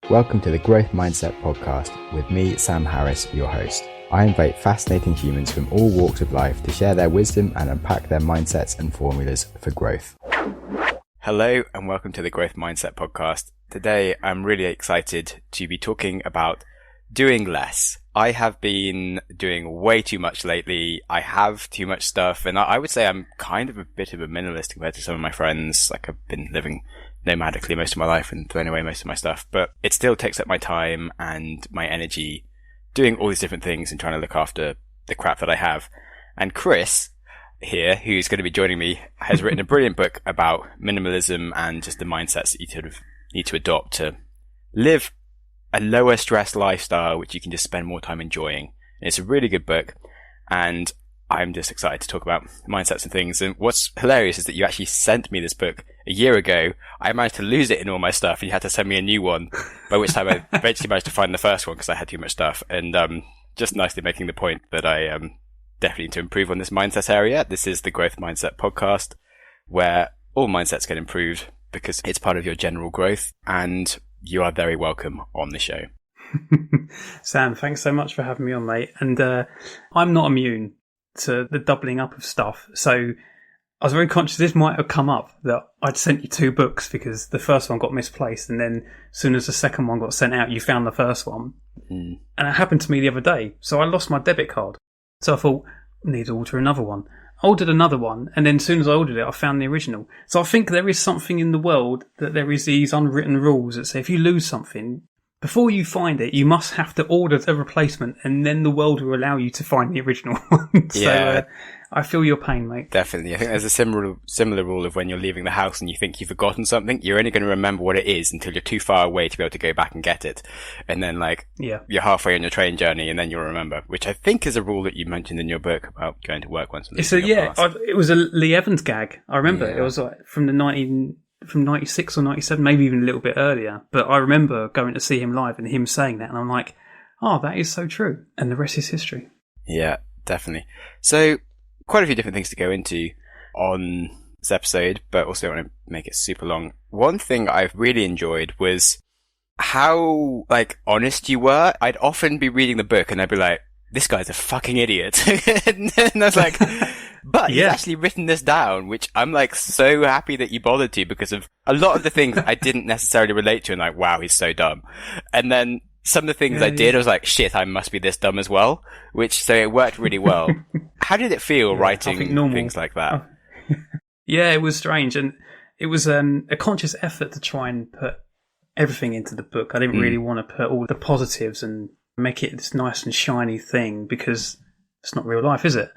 Welcome to the Growth Mindset Podcast with me, Sam Harris, your host. I invite fascinating humans from all walks of life to share their wisdom and unpack their mindsets and formulas for growth. Hello and welcome to the Growth Mindset Podcast. Today I'm really excited to be talking about doing less. I have been doing way too much lately. I have too much stuff, and I would say I'm kind of a bit of a minimalist compared to some of my friends. Like, I've been living nomadically most of my life and throwing away most of my stuff, but it still takes up my time and my energy doing all these different things and trying to look after the crap that I have. And Chris here, who's going to be joining me, has written a brilliant book about minimalism and just the mindsets that you sort of need to adopt to live a lower stress lifestyle, which you can just spend more time enjoying. And it's a really good book, and I'm just excited to talk about mindsets and things. And what's hilarious is that you actually sent me this book a year ago. I managed to lose it in all my stuff, and you had to send me a new one, by which time I eventually managed to find the first one because I had too much stuff. And just nicely making the point that I definitely need to improve on this mindset area. This is the Growth Mindset Podcast, where all mindsets get improved because it's part of your general growth, and you are very welcome on the show. Sam, thanks so much for having me on, mate. And I'm not immune to the doubling up of stuff. So I was very conscious this might have come up, that I'd sent you two books because the first one got misplaced, and then as soon as the second one got sent out, you found the first one. And it happened to me the other day. So I lost my debit card. So I thought, I need to order another one. I ordered another one, and then as soon as I ordered it, I found the original. So I think there is something in the world that there is these unwritten rules that say if you lose something, before you find it, you must have to order the replacement, and then the world will allow you to find the original one. So I feel your pain, mate. Definitely. I think there's a similar rule of when you're leaving the house and you think you've forgotten something, you're only going to remember what it is until you're too far away to be able to go back and get it. And then, you're halfway on your train journey, and then you'll remember, which I think is a rule that you mentioned in your book about going to work once. It was a Lee Evans gag. I remember it was like from 96 or 97, maybe even a little bit earlier. But I remember going to see him live and him saying that, and I'm like, oh, that is so true. And the rest is history. Yeah, definitely. So, quite a few different things to go into on this episode, but also I want to make it super long. One thing I've really enjoyed was how, honest you were. I'd often be reading the book and I'd be like, this guy's a fucking idiot. And I was like, but you've actually written this down, which I'm so happy that you bothered to, because of a lot of the things I didn't necessarily relate to, and wow, he's so dumb. And then some of the things I did, I was like, shit, I must be this dumb as well, so it worked really well. How did it feel writing things like that? Yeah, it was strange, and it was a conscious effort to try and put everything into the book. I didn't really want to put all the positives and make it this nice and shiny thing, because it's not real life, is it?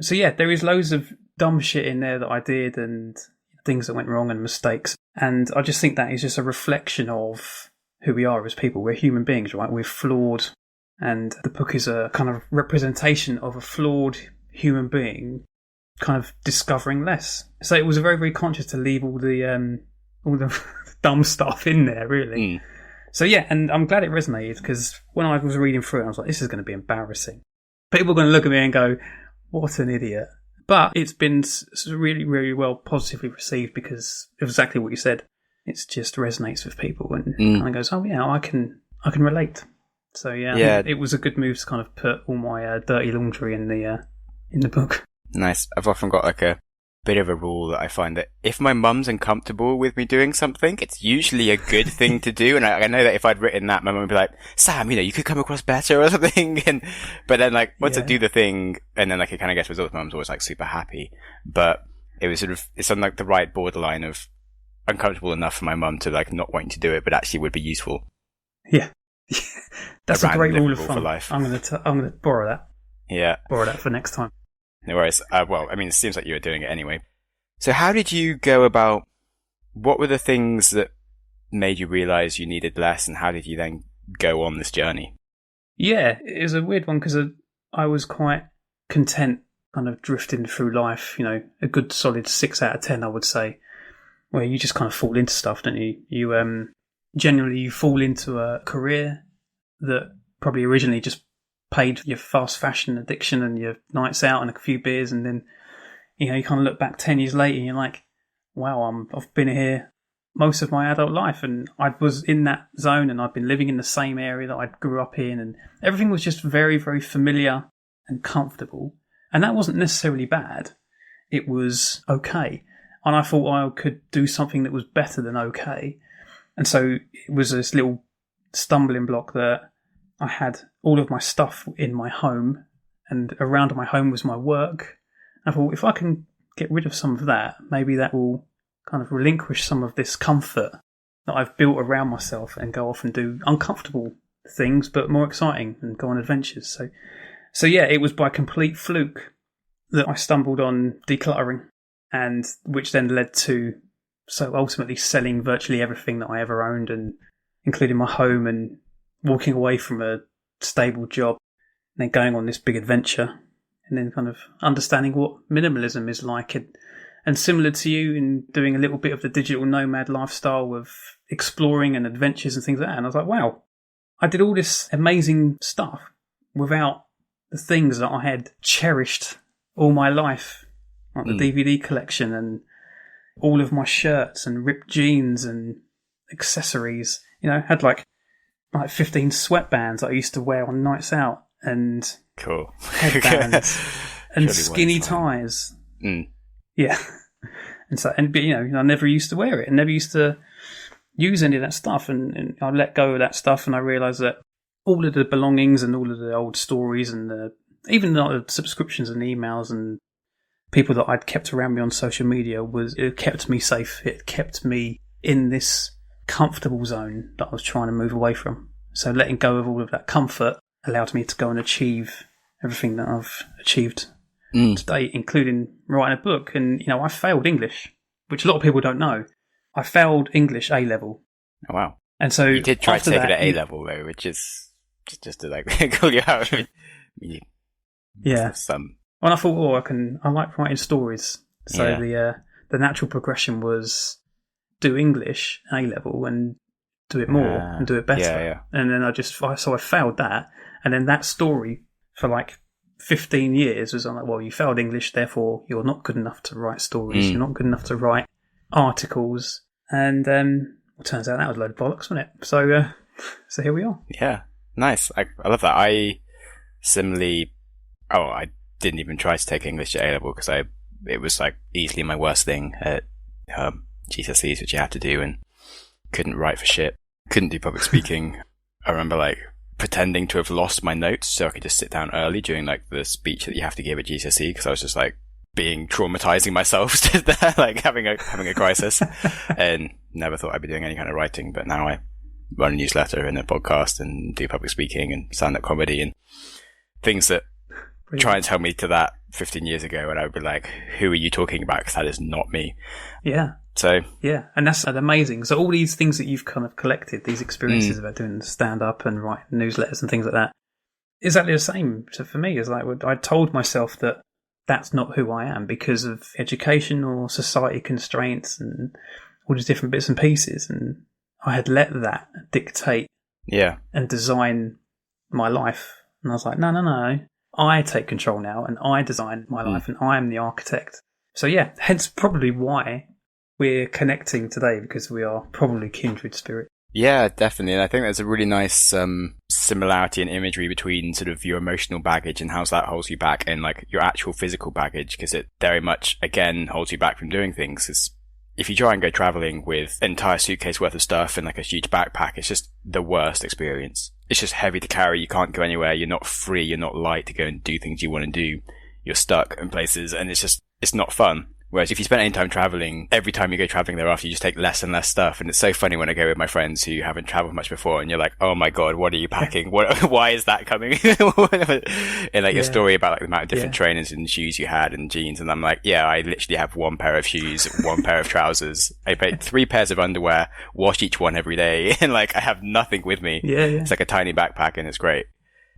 So yeah, there is loads of dumb shit in there that I did and things that went wrong and mistakes. And I just think that is just a reflection of who we are as people. We're human beings, right? We're flawed. And the book is a kind of representation of a flawed human being kind of discovering less. So it was very, very conscious to leave all the dumb stuff in there, really. So yeah, and I'm glad it resonated, because when I was reading through it, I was like, this is going to be embarrassing. People are going to look at me and go, what an idiot. But it's been really, really well positively received, because of exactly what you said. It just resonates with people and kind of goes, oh yeah, I can relate. So yeah, it was a good move to kind of put all my dirty laundry in the book. Nice. I've often got a bit of a rule that I find that if my mum's uncomfortable with me doing something, it's usually a good thing to do. And I know that if I'd written that, my mum would be like, Sam, you could come across better or something. But then once I do the thing and then it kind of gets results, my mum's always super happy. But it was it's on the right borderline of uncomfortable enough for my mum to not wanting to do it, but actually would be useful. Yeah. That's a great rule of thumb. For life. I'm going to borrow that. Yeah. Borrow that for next time. No worries. It seems like you were doing it anyway. So how did you go about, what were the things that made you realize you needed less, and how did you then go on this journey? Yeah, it was a weird one, because I was quite content kind of drifting through life, a good solid 6 out of 10, I would say, where you just kind of fall into stuff, don't you? You generally you fall into a career that probably originally just paid your fast fashion addiction and your nights out and a few beers, and then you kind of look back 10 years later and you're like, wow, I've been here most of my adult life, and I was in that zone, and I'd been living in the same area that I grew up in, and everything was just very, very familiar and comfortable. And that wasn't necessarily bad. It was okay. And I thought I could do something that was better than okay. And so it was this little stumbling block that I had all of my stuff in my home, and around my home was my work. I thought, if I can get rid of some of that, maybe that will kind of relinquish some of this comfort that I've built around myself and go off and do uncomfortable things, but more exciting, and go on adventures. So yeah, it was by complete fluke that I stumbled on decluttering, and which then led to ultimately selling virtually everything that I ever owned, and including my home, and walking away from a stable job, and then going on this big adventure, and then kind of understanding what minimalism is like, and similar to you, in doing a little bit of the digital nomad lifestyle of exploring and adventures and things like that. And I was like, wow, I did all this amazing stuff without the things that I had cherished all my life, like the DVD collection and all of my shirts and ripped jeans and accessories. You know, had like 15 sweatbands that I used to wear on nights out, and cool headbands and skinny ties. Yeah. But you know, I never used to wear it, and never used to use any of that stuff, and I let go of that stuff, and I realised that all of the belongings and all of the old stories, and even the subscriptions and emails and people that I'd kept around me on social media, it kept me safe. It kept me in this comfortable zone that I was trying to move away from. So letting go of all of that comfort allowed me to go and achieve everything that I've achieved today, including writing a book. And, you know, I failed English, which a lot of people don't know. I failed English A-level. Oh, wow. And so you did try to take it at A-level, though, which is just to like call you out. Yeah. And I thought, I like writing stories. So the natural progression was do English A-level and do it more and do it better. Yeah. And then I failed that. And then that story for like 15 years was like, well, you failed English, therefore you're not good enough to write stories. You're not good enough to write articles. And it turns out that was a load of bollocks, wasn't it? So here we are. Yeah, nice. I love that. I didn't even try to take English at A-level because it was like easily my worst thing at GCSEs, which you had to do, and couldn't write for shit. Couldn't do public speaking. I remember like pretending to have lost my notes so I could just sit down early during like the speech that you have to give at GCSE, because I was just like traumatizing myself, like having a crisis, and never thought I'd be doing any kind of writing. But now I run a newsletter and a podcast and do public speaking and stand-up comedy and things that try and tell me to that 15 years ago, and I would be like, who are you talking about? Because that is not me. Yeah. So yeah, and that's amazing. So all these things that you've kind of collected, these experiences about doing stand-up and writing newsletters and things like that, exactly the same. So for me, it's like I told myself that that's not who I am because of education or society constraints and all these different bits and pieces, and I had let that dictate and design my life. And I was like, no. I take control now, and I design my life, and I am the architect. So yeah, hence probably why we're connecting today, because we are probably kindred spirit. Yeah, definitely. And I think there's a really nice similarity and imagery between sort of your emotional baggage and how that holds you back, and like your actual physical baggage, because it very much, again, holds you back from doing things. 'Cause if you try and go traveling with an entire suitcase worth of stuff and like a huge backpack, it's just the worst experience. It's just heavy to carry. You can't go anywhere. You're not free. You're not light to go and do things you want to do. You're stuck in places, and it's not fun. Whereas if you spend any time traveling, every time you go traveling thereafter, you just take less and less stuff. And it's so funny when I go with my friends who haven't traveled much before, and you're like, oh my God, what are you packing? Why is that coming? And like your story about like the amount of different trainers and shoes you had and jeans. And I'm like, yeah, I literally have one pair of shoes, one pair of trousers. I paid 3 pairs of underwear, wash each one every day. And like, I have nothing with me. Yeah. It's like a tiny backpack, and it's great.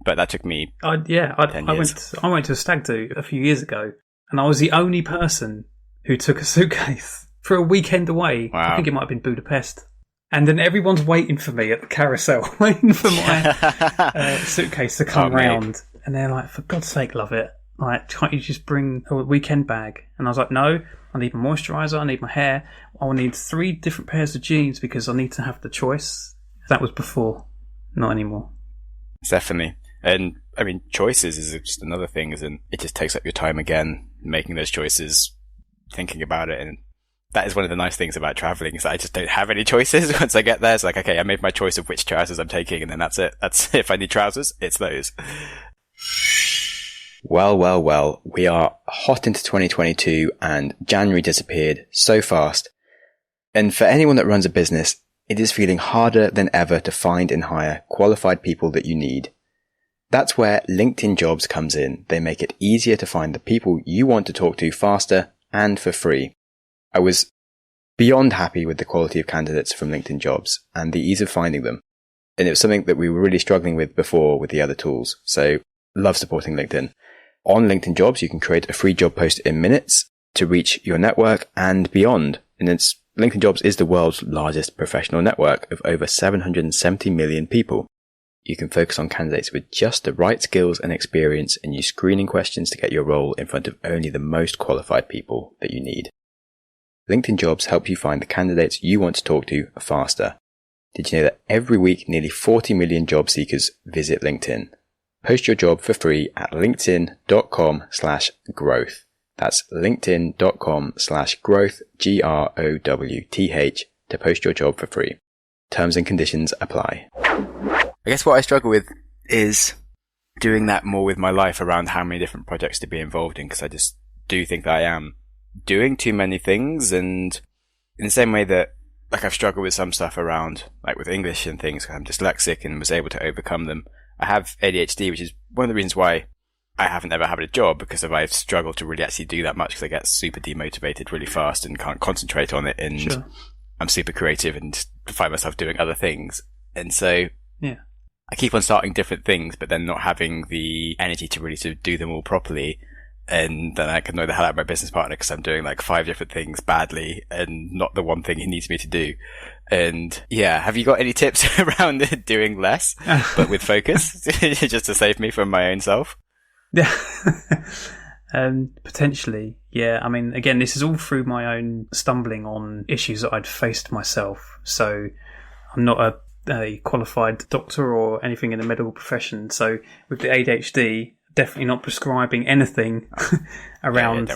But that took me 10 years. I went to a stag do a few years ago, and I was the only person who took a suitcase for a weekend away. Wow. I think it might have been Budapest. And then everyone's waiting for me at the carousel, waiting for my suitcase to come round. And they're like, for God's sake, Lovett, like, can't you just bring a weekend bag? And I was like, no, I need my moisturiser, I need my hair, I will need 3 different pairs of jeans because I need to have the choice. That was before, not anymore. Definitely. And I mean, choices is just another thing, isn't it? It just takes up your time again, making those choices, thinking about it. And that is one of the nice things about traveling, is that I just don't have any choices. Once I get there, it's like, okay, I made my choice of which trousers I'm taking, and then that's it. That's if I need trousers, it's those. Well, we are hot into 2022 and January disappeared so fast. And for anyone that runs a business, it is feeling harder than ever to find and hire qualified people that you need. That's where LinkedIn Jobs comes in. They make it easier to find the people you want to talk to faster and for free. I was beyond happy with the quality of candidates from LinkedIn Jobs and the ease of finding them. And it was something that we were really struggling with before with the other tools. So love supporting LinkedIn. On LinkedIn Jobs, you can create a free job post in minutes to reach your network and beyond. And LinkedIn Jobs is the world's largest professional network of over 770 million people. You can focus on candidates with just the right skills and experience and use screening questions to get your role in front of only the most qualified people that you need. LinkedIn Jobs help you find the candidates you want to talk to faster. Did you know that every week nearly 40 million job seekers visit LinkedIn? Post your job for free at linkedin.com/growth. That's linkedin.com/growth, GROWTH, to post your job for free. Terms and conditions apply. I guess what I struggle with is doing that more with my life around how many different projects to be involved in, because I just do think that I am doing too many things. And in the same way that, like, I've struggled with some stuff around, like with English and things, because I'm dyslexic and was able to overcome them. I have ADHD, which is one of the reasons why I haven't ever had a job, because I've struggled to really actually do that much, because I get super demotivated really fast and can't concentrate on it. And sure. I'm super creative and find myself doing other things. And so yeah, I keep on starting different things, but then not having the energy to really to do them all properly. And then I can annoy the hell out of my business partner because I'm doing like 5 different things badly and not the one thing he needs me to do. And yeah, have you got any tips around doing less, but with focus, just to save me from my own self? Yeah, potentially. Yeah, I mean, again, this is all through my own stumbling on issues that I'd faced myself. So I'm not a qualified doctor or anything in the medical profession. So with the ADHD, definitely not prescribing anything around,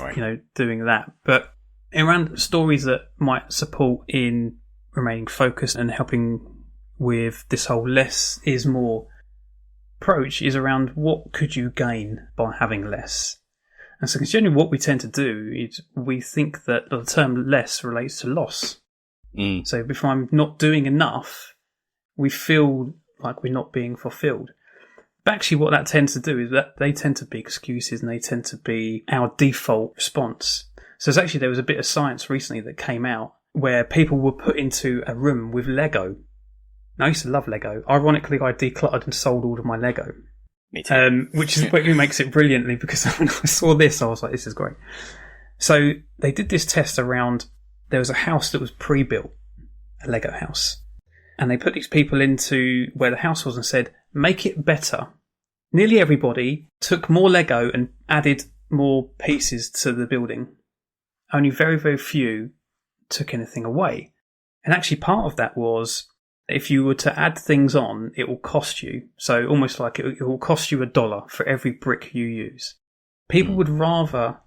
doing that. But around stories that might support in remaining focused and helping with this whole less is more approach is around what could you gain by having less. And so generally what we tend to do is we think that the term less relates to loss. So if I'm not doing enough, we feel like we're not being fulfilled. But actually what that tends to do is that they tend to be excuses and they tend to be our default response. So there was a bit of science recently that came out where people were put into a room with Lego. Now, I used to love Lego. Ironically, I decluttered and sold all of my Lego. Me too. Which makes it brilliantly, because when I saw this, I was like, this is great. So they did this test around, there was a house that was pre-built, a Lego house. And they put these people into where the house was and said, make it better. Nearly everybody took more Lego and added more pieces to the building. Only very, very few took anything away. And actually part of that was, if you were to add things on, it will cost you. So almost like it will cost you $1 for every brick you use. People would rather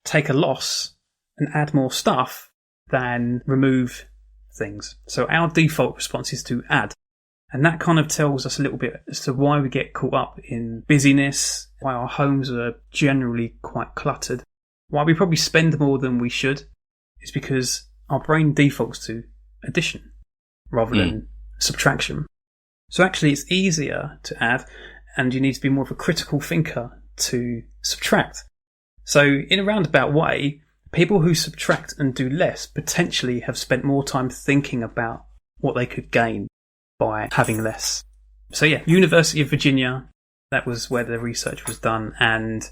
take a loss and add more stuff than remove things. So our default response is to add. And that kind of tells us a little bit as to why we get caught up in busyness, why our homes are generally quite cluttered, why we probably spend more than we should, is because our brain defaults to addition rather than subtraction. So actually it's easier to add, and you need to be more of a critical thinker to subtract. So in a roundabout way, people who subtract and do less potentially have spent more time thinking about what they could gain by having less. So yeah, University of Virginia, that was where the research was done, and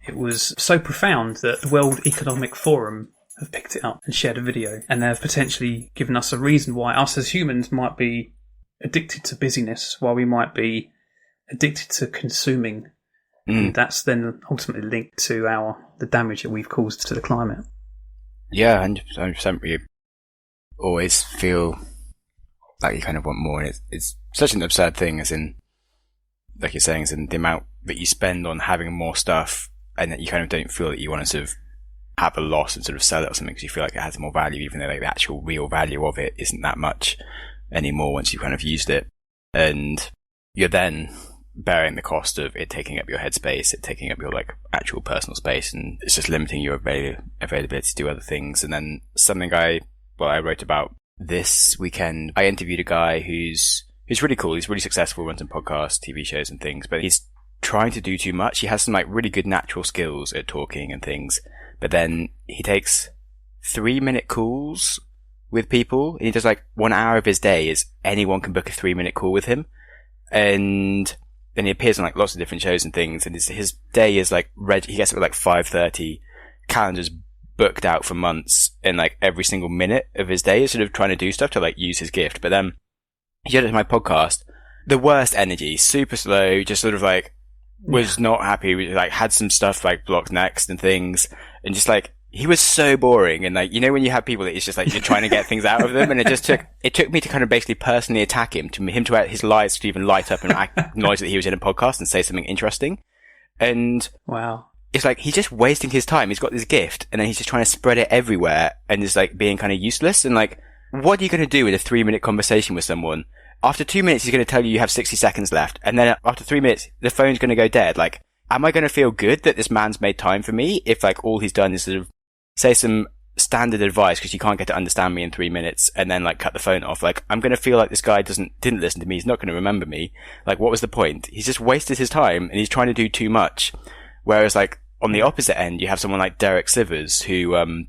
it was so profound that the World Economic Forum have picked it up and shared a video, and they've potentially given us a reason why us as humans might be addicted to busyness, why we might be addicted to consuming And that's then ultimately linked to the damage that we've caused to the climate. Yeah, 100%. You always feel like you kind of want more, and it's such an absurd thing, as in, like you're saying, as in the amount that you spend on having more stuff, and that you kind of don't feel that you want to sort of have a loss and sort of sell it or something because you feel like it has more value, even though like the actual real value of it isn't that much anymore once you've kind of used it. And you're then bearing the cost of it taking up your headspace, it taking up your like actual personal space, and it's just limiting your availability to do other things. And then something I wrote about this weekend, I interviewed a guy who's really cool. He's really successful, runs some podcasts, TV shows and things, but he's trying to do too much. He has some like really good natural skills at talking and things, but then he takes 3-minute calls with people, and he does like 1 hour of his day is anyone can book a 3-minute call with him. And then he appears on like lots of different shows and things, and his day is like he gets up at like 5:30, calendar's booked out for months, and like every single minute of his day is sort of trying to do stuff to like use his gift. But then he did it to my podcast, the worst energy, super slow, just sort of like was not happy, like had some stuff like blocked next and things, and just like he was so boring. And like, you know, when you have people that it's just like you're trying to get things out of them, and it took me to kind of basically personally attack him, to his lights to even light up and acknowledge that he was in a podcast and say something interesting. And wow, it's like he's just wasting his time. He's got this gift, and then he's just trying to spread it everywhere, and just like being kind of useless. And like, what are you going to do in a 3-minute conversation with someone? After 2 minutes, he's going to tell you have 60 seconds left, and then after 3 minutes, the phone's going to go dead. Like, am I going to feel good that this man's made time for me if like all he's done is sort of say some standard advice because you can't get to understand me in 3 minutes, and then like cut the phone off? Like, I'm going to feel like this guy didn't listen to me. He's not going to remember me. Like, what was the point? He's just wasted his time, and he's trying to do too much. Whereas like on the opposite end, you have someone like Derek Sivers, who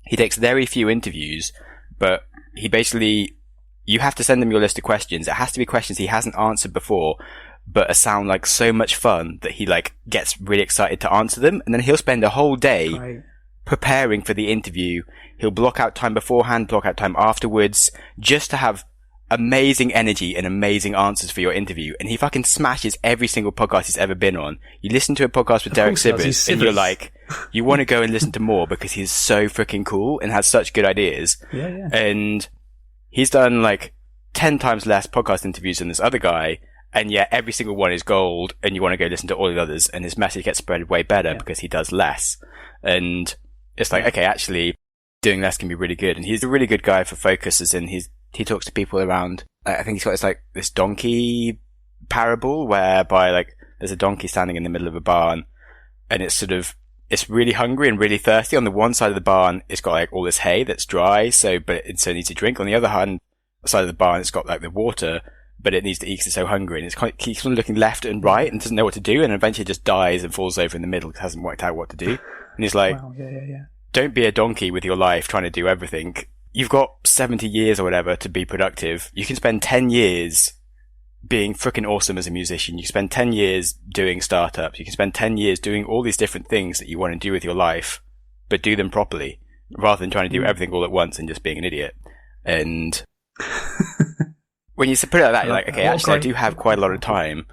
he takes very few interviews, but he basically, you have to send him your list of questions. It has to be questions he hasn't answered before, but sound like so much fun that he like gets really excited to answer them. And then he'll spend a whole day preparing for the interview. He'll block out time beforehand, block out time afterwards, just to have amazing energy and amazing answers for your interview. And he fucking smashes every single podcast he's ever been on. You listen to a podcast with Derek Sivers, and you're like, you want to go and listen to more because he's so freaking cool and has such good ideas. Yeah. And he's done like 10 times less podcast interviews than this other guy, and yet every single one is gold, and you want to go listen to all the others, and his message gets spread way better because he does less. And it's like, okay, actually doing less can be really good. And he's a really good guy for focus, as in he talks to people around, I think he's got this donkey parable whereby like there's a donkey standing in the middle of a barn, and it's really hungry and really thirsty. On the one side of the barn, it's got like all this hay that's dry, but it needs to drink. On the other hand, side of the barn, it's got like the water, but it needs to eat because it's so hungry, and it keeps on looking left and right and doesn't know what to do, and eventually just dies and falls over in the middle because it hasn't worked out what to do. And he's like, wow, yeah. Don't be a donkey with your life trying to do everything. You've got 70 years or whatever to be productive. You can spend 10 years being freaking awesome as a musician. You can spend 10 years doing startups. You can spend 10 years doing all these different things that you want to do with your life, but do them properly, rather than trying to do everything all at once and just being an idiot. And when you put it like that, you're like, okay, actually, I do have quite a lot of time.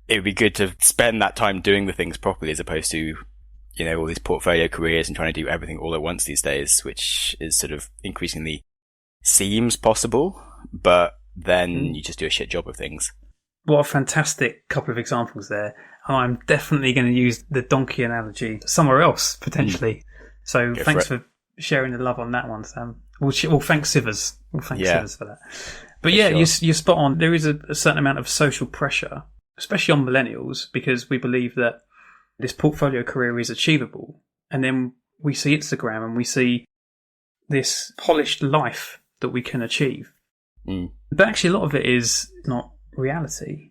It would be good to spend that time doing the things properly, as opposed to, you know, all these portfolio careers and trying to do everything all at once these days, which is sort of increasingly seems possible, but then you just do a shit job of things. What a fantastic couple of examples there. I'm definitely going to use the donkey analogy somewhere else, potentially. So thanks for sharing the love on that one, Sam. Well, thanks Sivers. Sivers for that. But yeah, sure. You're spot on. There is a certain amount of social pressure, especially on millennials, because we believe that this portfolio career is achievable. And then we see Instagram and we see this polished life that we can achieve. But actually a lot of it is not reality.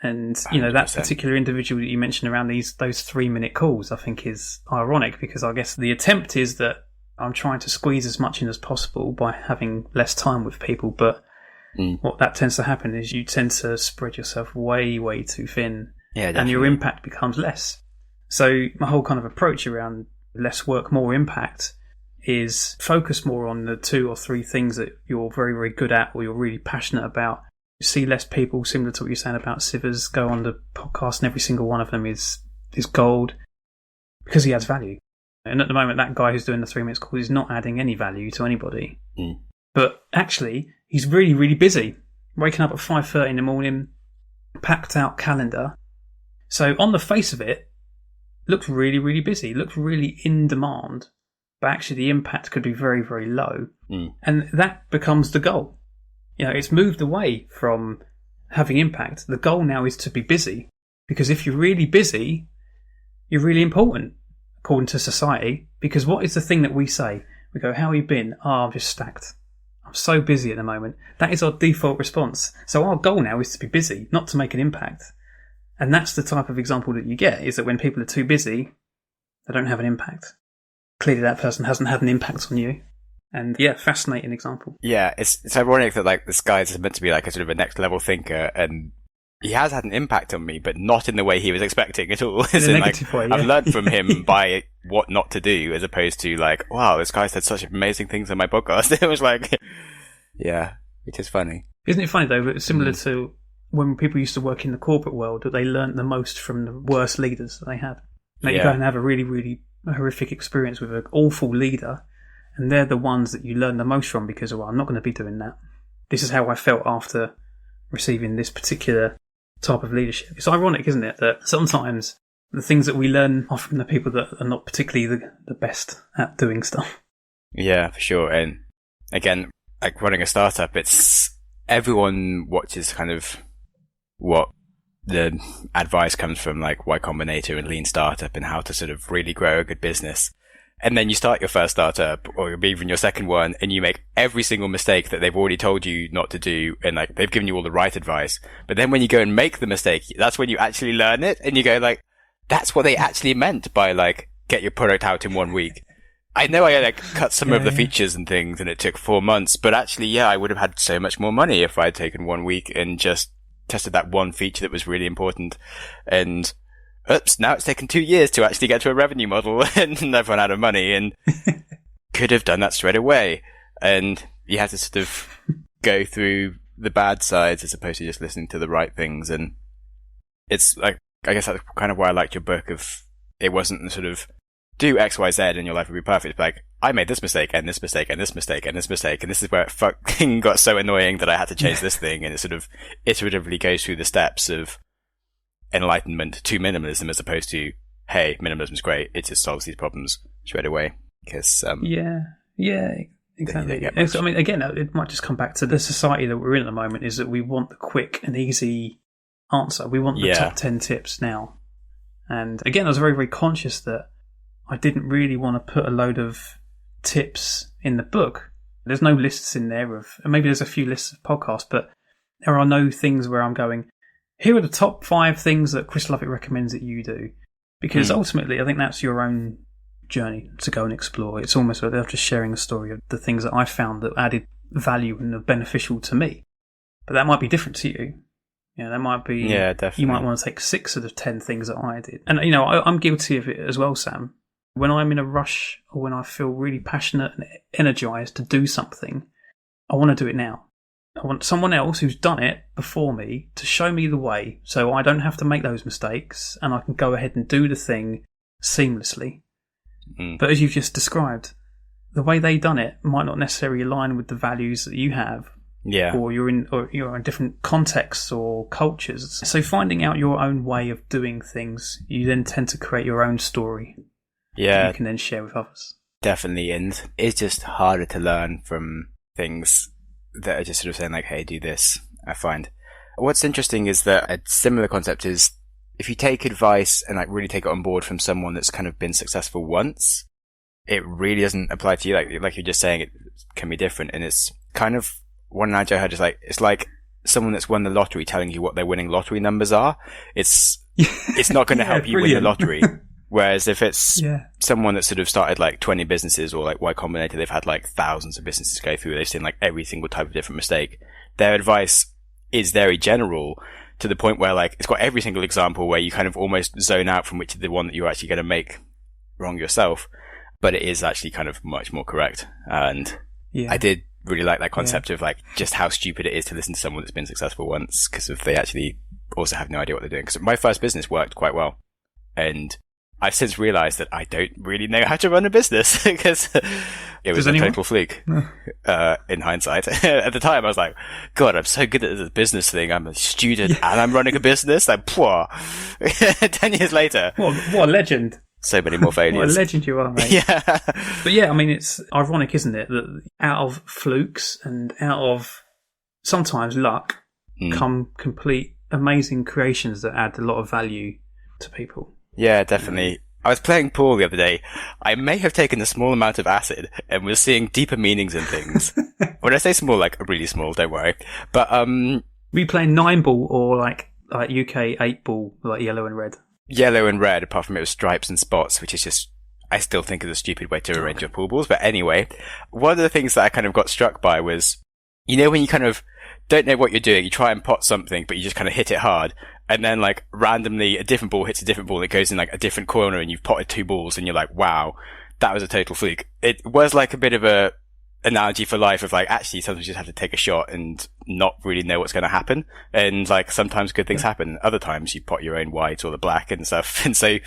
And, you know, 100%. That particular individual that you mentioned around those 3-minute calls, I think is ironic, because I guess the attempt is that I'm trying to squeeze as much in as possible by having less time with people. But what that tends to happen is you tend to spread yourself way, way too thin. Yeah, and your impact becomes less. So my whole kind of approach around less work, more impact is focus more on the 2 or 3 things that you're very, very good at or you're really passionate about. See less people, similar to what you're saying about Sivers, go on the podcast, and every single one of them is is gold because he adds value. And at the moment, that guy who's doing the 3 minutes course is not adding any value to anybody. But actually, he's really, really busy. Waking up at 5:30 in the morning, packed out calendar. So on the face of it, looks really, really busy, looks really in demand. But actually the impact could be very, very low. And that becomes the goal. It's moved away from having impact. The goal now is to be busy. Because if you're really busy, you're really important, according to society. Because what is the thing that we say? We go, how have you been? I'm just stacked. I'm so busy at the moment. That is our default response. So our goal now is to be busy, not to make an impact. And that's the type of example that you get, is that when people are too busy, they don't have an impact. Clearly that person hasn't had an impact on you. And yeah, fascinating example. Yeah, it's ironic that this guy is meant to be a sort of a next level thinker, and he has had an impact on me, but not in the way he was expecting at all. In a negative way, yeah. I've learned from him by what not to do, as opposed to wow, this guy said such amazing things on my podcast. It was yeah, it is funny. Isn't it funny though, that it's similar to when people used to work in the corporate world, that they learnt the most from the worst leaders that they had. You go and have a really, really horrific experience with an awful leader, and they're the ones that you learn the most from because, I'm not going to be doing that. This is how I felt after receiving this particular type of leadership. It's ironic, isn't it, that sometimes the things that we learn are from the people that are not particularly the best at doing stuff. Yeah, for sure. And again, running a startup, it's everyone watches kind of what the advice comes from, Y Combinator and Lean Startup, and how to sort of really grow a good business. And then you start your first startup, or even your second one, and you make every single mistake that they've already told you not to do, and they've given you all the right advice. But then when you go and make the mistake, that's when you actually learn it, and you go that's what they actually meant by get your product out in 1 week. I know I cut some of the features and things, and it took 4 months, but actually, I would have had so much more money if I'd taken 1 week and just tested that one feature that was really important. And oops, now it's taken 2 years to actually get to a revenue model, and I've run out of money, and could have done that straight away. And you have to sort of go through the bad sides as opposed to just listening to the right things. And it's I guess that's kind of why I liked your book of, it wasn't sort of do X, Y, Z and your life will be perfect. But I made this mistake and this mistake and this mistake and this mistake, and this is where it fucking got so annoying that I had to change this thing. And it sort of iteratively goes through the steps of enlightenment to minimalism, as opposed to, hey, minimalism is great, it just solves these problems straight away. Because exactly. Again, it might just come back to the society that we're in at the moment, is that we want the quick and easy answer. We want the top 10 tips now. And again, I was very, very conscious that I didn't really want to put a load of tips in the book. There's no lists in there and maybe there's a few lists of podcasts, but there are no things where I'm going, here are the top 5 things that Chris Lovett recommends that you do. Because ultimately, I think that's your own journey to go and explore. It's almost like they're just sharing a story of the things that I found that added value and are beneficial to me. But that might be different to you. That might be... Yeah, definitely. You might want to take 6 of the 10 things that I did. And, I'm guilty of it as well, Sam. When I'm in a rush, or when I feel really passionate and energized to do something, I want to do it now. I want someone else who's done it before me to show me the way, so I don't have to make those mistakes and I can go ahead and do the thing seamlessly. But as you've just described, the way they done it might not necessarily align with the values that you have. Yeah. Or you're in different contexts or cultures. So finding out your own way of doing things, you then tend to create your own story. Yeah. That you can then share with others. Definitely. And it's just harder to learn from things that are just sort of saying hey, do this, I find. What's interesting is that a similar concept is if you take advice and really take it on board from someone that's kind of been successful once, it really doesn't apply to you. Like you're just saying, it can be different. And it's kind of one analogy I heard is it's like someone that's won the lottery telling you what their winning lottery numbers are. It's not going to help you win the lottery. Whereas if it's someone that sort of started 20 businesses, or Y Combinator, they've had thousands of businesses go through, they've seen every single type of different mistake. Their advice is very general to the point where it's got every single example where you kind of almost zone out from which is the one that you're actually going to make wrong yourself. But it is actually kind of much more correct. And I did really like that concept of just how stupid it is to listen to someone that's been successful once, because if they actually also have no idea what they're doing. Because my first business worked quite well. And I've since realised that I don't really know how to run a business because it was a total fluke. In hindsight, at the time I was like, "God, I'm so good at the business thing. I'm a student and I'm running a business." Like, 10 years later, what a legend! So many more failures. What a legend you are, mate. Yeah, but yeah, I mean, it's ironic, isn't it, that out of flukes and out of sometimes luck come complete amazing creations that add a lot of value to people. Yeah, definitely. I was playing pool the other day. I may have taken a small amount of acid and was seeing deeper meanings in things. When I say small, like really small, don't worry. But were you playing 9-ball or like UK 8-ball, like yellow and red? Yellow and red, apart from it was stripes and spots, which is just, I still think is a stupid way to arrange your pool balls. But anyway, one of the things that I kind of got struck by was, you know, when you kind of don't know what you're doing, you try and pot something, but you just kind of hit it hard. And then, like, randomly, a different ball hits a different ball. It goes in, like, a different corner, and you've potted 2 balls, and you're like, wow, that was a total fluke. It was, like, a bit of a analogy for life of, like, actually, sometimes you just have to take a shot and not really know what's going to happen. And, like, sometimes good things happen. Other times, you pot your own white or the black and stuff. And so,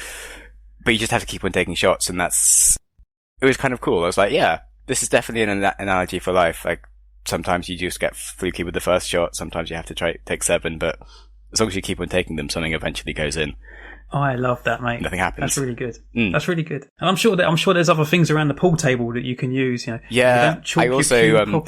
but you just have to keep on taking shots, and it was kind of cool. I was like, yeah, this is definitely an analogy for life. Like, sometimes you just get fluky with the first shot. Sometimes you have to take 7, but as long as you keep on taking them, something eventually goes in. I love that, mate. Nothing happens. That's really good. That's really good. And I'm sure there's other things around the pool table that you can use. You know, yeah. I also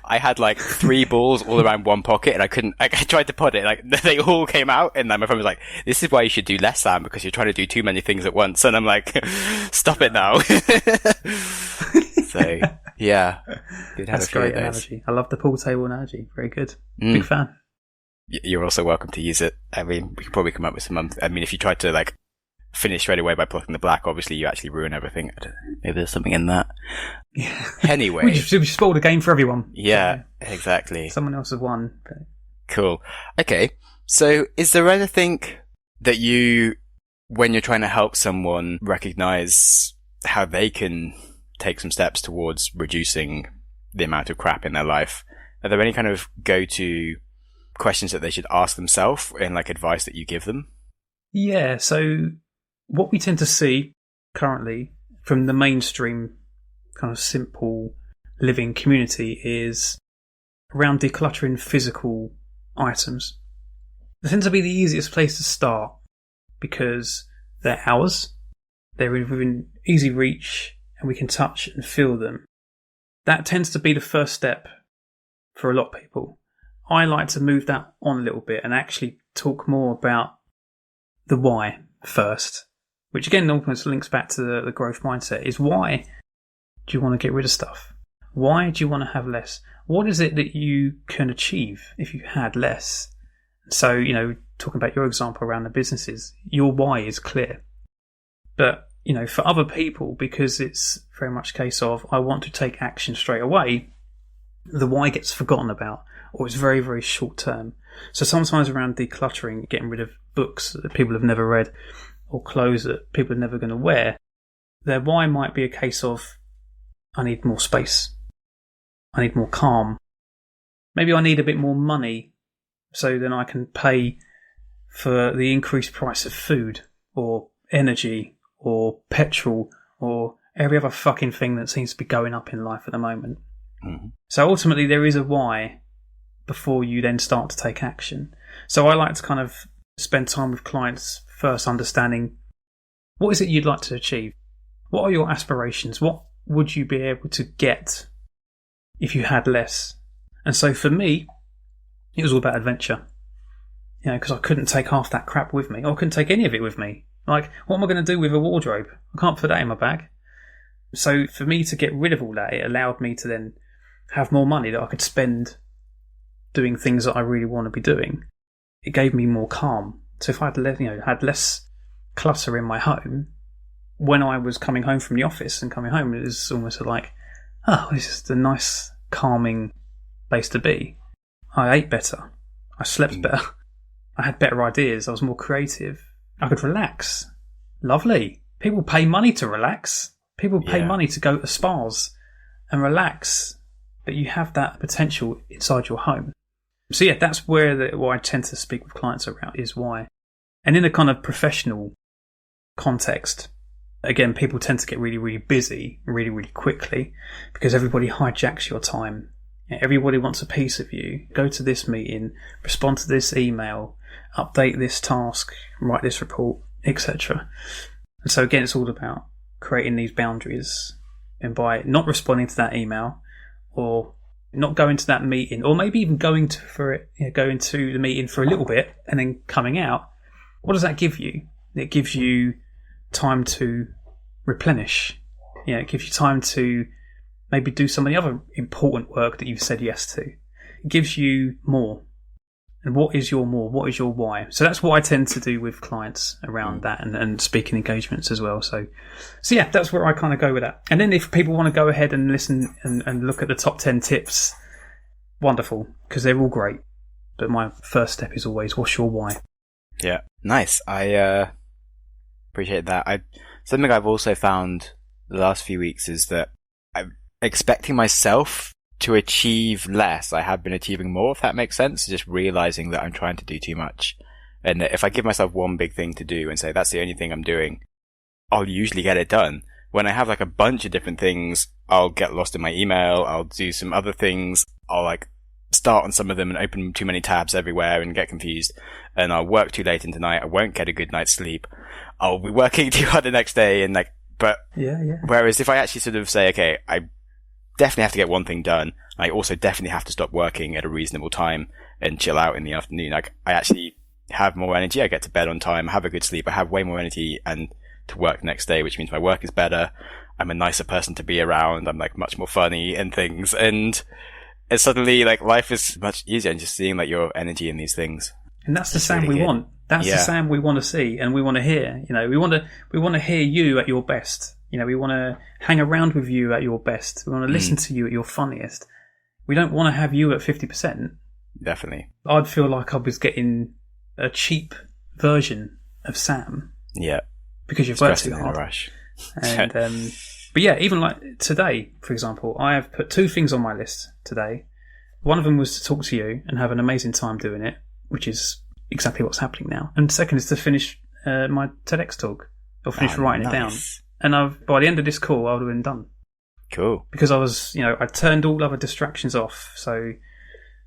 I had like 3 balls all around one pocket, and I couldn't. I tried to pot it, like they all came out, and then my friend was like, "This is why you should do less, Sam, because you're trying to do too many things at once." And I'm like, "Stop it now." So yeah, that's a great analogy. I love the pool table analogy. Very good. Big fan. You're also welcome to use it. I mean, we could probably come up with some. I mean, if you tried to like finish straight away by plotting the black, obviously you actually ruin everything. I don't know. Maybe there's something in that. Yeah. Anyway, we just spoiled a game for everyone. Yeah, exactly. Someone else has won. Cool. Okay. So, is there anything that you, when you're trying to help someone recognize how they can take some steps towards reducing the amount of crap in their life, are there any kind of go-to questions that they should ask themselves and like advice that you give them? Yeah, so what we tend to see currently from the mainstream kind of simple living community is around decluttering physical items. They tend to be the easiest place to start because they're ours, they're within easy reach, and we can touch and feel them. That tends to be the first step for a lot of people. I like to move that on a little bit and actually talk more about the why first, which again almost links back to the growth mindset, is why do you want to get rid of stuff? Why do you want to have less? What is it that you can achieve if you had less? So, you know, talking about your example around the businesses, your why is clear. But, you know, for other people, because it's very much a case of I want to take action straight away, the why gets forgotten about, or it's very, very short term. So sometimes around decluttering, getting rid of books that people have never read or clothes that people are never going to wear, their why might be a case of I need more space, I need more calm, maybe I need a bit more money so then I can pay for the increased price of food or energy or petrol or every other fucking thing that seems to be going up in life at the moment. Mm-hmm. So ultimately there is a why before you then start to take action. So I like to kind of spend time with clients first understanding what is it you'd like to achieve? What are your aspirations? What would you be able to get if you had less? And so for me, it was all about adventure. You know, because I couldn't take half that crap with me. Or I couldn't take any of it with me. Like, what am I going to do with a wardrobe? I can't put that in my bag. So for me to get rid of all that, it allowed me to then have more money that I could spend doing things that I really want to be doing. It gave me more calm. So if I had less clutter in my home, when I was coming home from the office and coming home, it was almost like, oh, this is a nice, calming place to be. I ate better. I slept better. I had better ideas. I was more creative. I could relax. Lovely. People pay money to relax. People pay money to go to spas and relax. But you have that potential inside your home. So yeah, that's where what I tend to speak with clients around is why. And in a kind of professional context. Again, people tend to get really, really busy really, really quickly because everybody hijacks your time. Everybody wants a piece of you. Go to this meeting, respond to this email, update this task, write this report, etc. And so again, it's all about creating these boundaries. And by not responding to that email, or not going to that meeting, or maybe even going to the meeting for a little bit and then coming out, what does that give you? It gives you time to replenish. It gives you time to maybe do some of the other important work that you've said yes to. It gives you more. And what is your more? What is your why? So that's what I tend to do with clients around that and speaking engagements as well. So yeah, that's where I kind of go with that. And then if people want to go ahead and listen and look at the top 10 tips, wonderful, because they're all great. But my first step is always, what's your why? Yeah, nice. I appreciate that. Something I've also found the last few weeks is that I'm expecting myself to achieve less. I have been achieving more, if that makes sense. Just realizing that I'm trying to do too much. And that if I give myself one big thing to do and say, that's the only thing I'm doing, I'll usually get it done. When I have like a bunch of different things, I'll get lost in my email. I'll do some other things. I'll like start on some of them and open too many tabs everywhere and get confused. And I'll work too late into the night. I won't get a good night's sleep. I'll be working too hard the next day. And whereas if I actually sort of say, okay, I definitely have to get one thing done. I also definitely have to stop working at a reasonable time and chill out in the afternoon. Like, I actually have more energy. I get to bed on time. I have a good sleep. I have way more energy and to work next day, which means my work is better. I'm a nicer person to be around. I'm like much more funny and things. And it's suddenly like life is much easier and just seeing like your energy in these things. And that's the Sam we want. That's the Sam we want to see and we want to hear. We want to hear you at your best. We want to hang around with you at your best. We want to listen to you at your funniest. We don't want to have you at 50%. Definitely. I'd feel like I was getting a cheap version of Sam. Yeah. Because you've worked too hard. In a rush. And, but yeah, even like today, for example, I have put 2 things on my list today. One of them was to talk to you and have an amazing time doing it, which is exactly what's happening now. And the second is to finish my TEDx talk, or finish writing it down. And by the end of this call, I would have been done. Cool. Because I was, I turned all other distractions off. So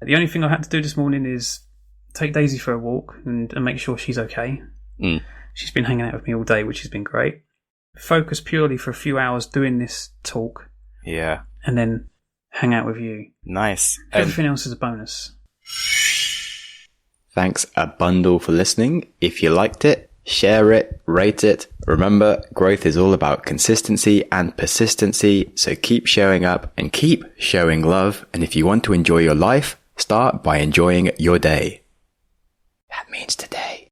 the only thing I had to do this morning is take Daisy for a walk and make sure she's okay. She's been hanging out with me all day, which has been great. Focus purely for a few hours doing this talk. Yeah. And then hang out with you. Nice. Everything else is a bonus. Thanks a bundle for listening. If you liked it, share it, rate it. Remember, growth is all about consistency and persistency. So keep showing up and keep showing love. And if you want to enjoy your life, start by enjoying your day. That means today.